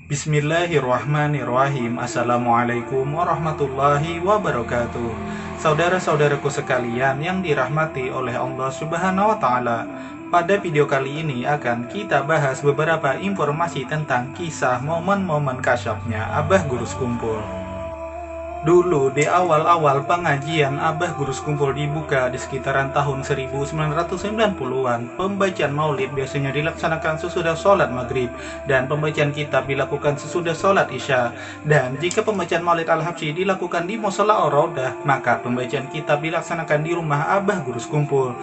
Bismillahirrahmanirrahim. Assalamualaikum warahmatullahi wabarakatuh. Saudara-saudaraku sekalian yang dirahmati oleh Allah Subhanahu wa Ta'ala, pada video kali ini akan kita bahas beberapa informasi tentang kisah momen-momen kasyafnya Abah Guru Skumpul. Dulu di awal-awal pengajian Abah Guru Skumpul dibuka di sekitaran tahun 1990-an. Pembacaan maulid biasanya dilaksanakan sesudah sholat maghrib, dan pembacaan kitab dilakukan sesudah sholat isya. Dan jika pembacaan maulid al-habsyi dilakukan di musola Ar-Raudah, maka pembacaan kitab dilaksanakan di rumah Abah Guru Skumpul.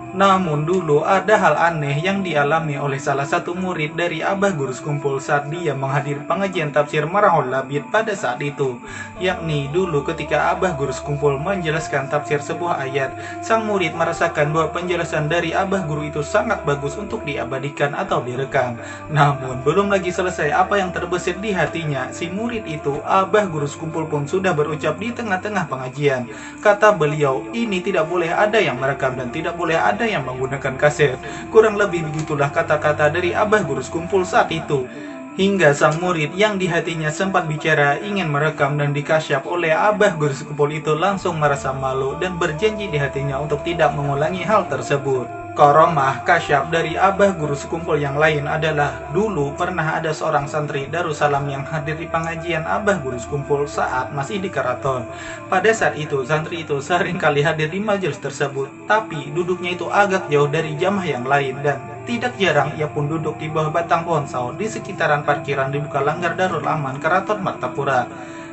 Namun dulu ada hal aneh yang dialami oleh salah satu murid dari Abah Guru Skumpul saat dia menghadiri pengajian tafsir Marahul Labid pada saat itu. Yakni dulu ketika Abah Guru Skumpul menjelaskan tafsir sebuah ayat, sang murid merasakan bahwa penjelasan dari Abah Guru itu sangat bagus untuk diabadikan atau direkam. Namun belum lagi selesai apa yang terbesit di hatinya, si murid itu, Abah Guru Skumpul pun sudah berucap di tengah-tengah pengajian. Kata beliau, ini tidak boleh ada yang merekam dan tidak boleh ada yang menggunakan kaset. Kurang lebih begitulah kata-kata dari Abah Guru Skumpul saat itu. Hingga sang murid yang di hatinya sempat bicara ingin merekam dan dikasyaf oleh Abah Guru Skumpul itu langsung merasa malu dan berjanji di hatinya untuk tidak mengulangi hal tersebut. Koromah kasyaf dari Abah Guru Skumpul yang lain adalah dulu pernah ada seorang santri Darussalam yang hadir di pengajian Abah Guru Skumpul saat masih di Keraton. Pada saat itu santri itu sering kali hadir di majelis tersebut, tapi duduknya itu agak jauh dari jamaah yang lain, dan tidak jarang ia pun duduk di bawah batang pohon sawo di sekitaran parkiran di Bukalanggar Darul Aman Keraton Martapura.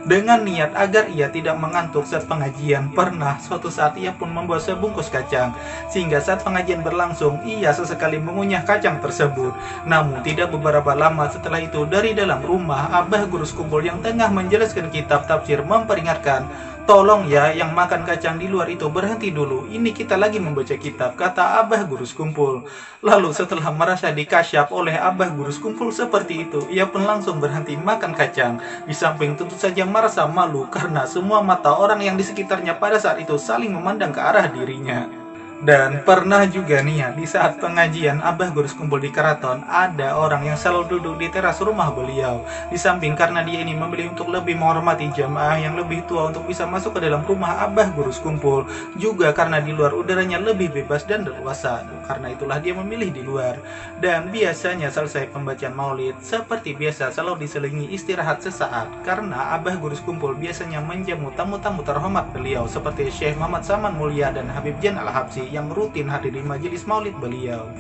Dengan niat agar ia tidak mengantuk saat pengajian, pernah suatu saat ia pun membawa sebungkus kacang, sehingga saat pengajian berlangsung, ia sesekali mengunyah kacang tersebut. Namun tidak beberapa lama setelah itu, dari dalam rumah Abah Guru Skumpul yang tengah menjelaskan kitab tafsir memperingatkan, "Tolong ya, yang makan kacang di luar itu berhenti dulu, ini kita lagi membaca kitab," kata Abah Guru Skumpul. Lalu setelah merasa dikasyaf oleh Abah Guru Skumpul seperti itu, ia pun langsung berhenti makan kacang. Di samping tentu saja merasa malu karena semua mata orang yang di sekitarnya pada saat itu saling memandang ke arah dirinya. Dan pernah juga nih ya, di saat pengajian Abah Guru Skumpul di Keraton, ada orang yang selalu duduk di teras rumah beliau. Di samping karena dia ini memilih untuk lebih menghormati jamaah yang lebih tua untuk bisa masuk ke dalam rumah Abah Guru Skumpul, juga karena di luar udaranya lebih bebas dan leluasa. Karena itulah dia memilih di luar. Dan biasanya selesai pembacaan maulid, seperti biasa selalu diselingi istirahat sesaat, karena Abah Guru Skumpul biasanya menjamu tamu-tamu terhormat beliau seperti Syekh Muhammad Saman Mulia dan Habib Jan Al-Habsyi yang rutin hadir di majelis maulid beliau.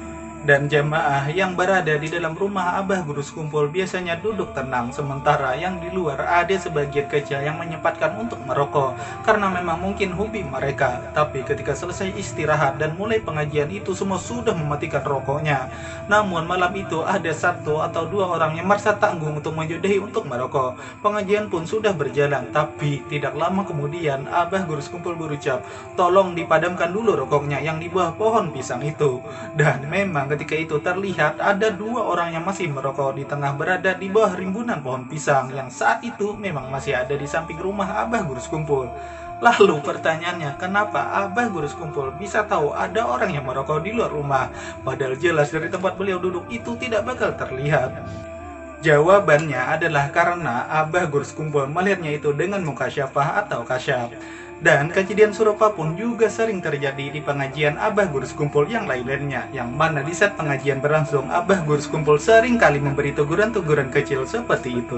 Dan jamaah yang berada di dalam rumah Abah Guru Skumpul biasanya duduk tenang, sementara yang di luar ada sebagian kecil yang menyempatkan untuk merokok karena memang mungkin hobi mereka. Tapi ketika selesai istirahat dan mulai pengajian, itu semua sudah mematikan rokoknya. Namun malam itu ada satu atau dua orang yang merasa tanggung untuk menyudahi untuk merokok. Pengajian pun sudah berjalan, tapi tidak lama kemudian Abah Guru Skumpul berucap, "Tolong dipadamkan dulu rokoknya yang di bawah pohon pisang itu." Dan memang ketika itu terlihat ada dua orang yang masih merokok di tengah berada di bawah rimbunan pohon pisang yang saat itu memang masih ada di samping rumah Abah Guru Skumpul. Lalu pertanyaannya, kenapa Abah Guru Skumpul bisa tahu ada orang yang merokok di luar rumah, padahal jelas dari tempat beliau duduk itu tidak bakal terlihat? Jawabannya adalah karena Abah Guru Skumpul melihatnya itu dengan mukasyafah atau kasyaf. Dan kejadian serupa pun juga sering terjadi di pengajian Abah Guru Skumpul yang lain-lainnya, yang mana di saat pengajian berlangsung, Abah Guru Skumpul sering kali memberi teguran-teguran kecil seperti itu.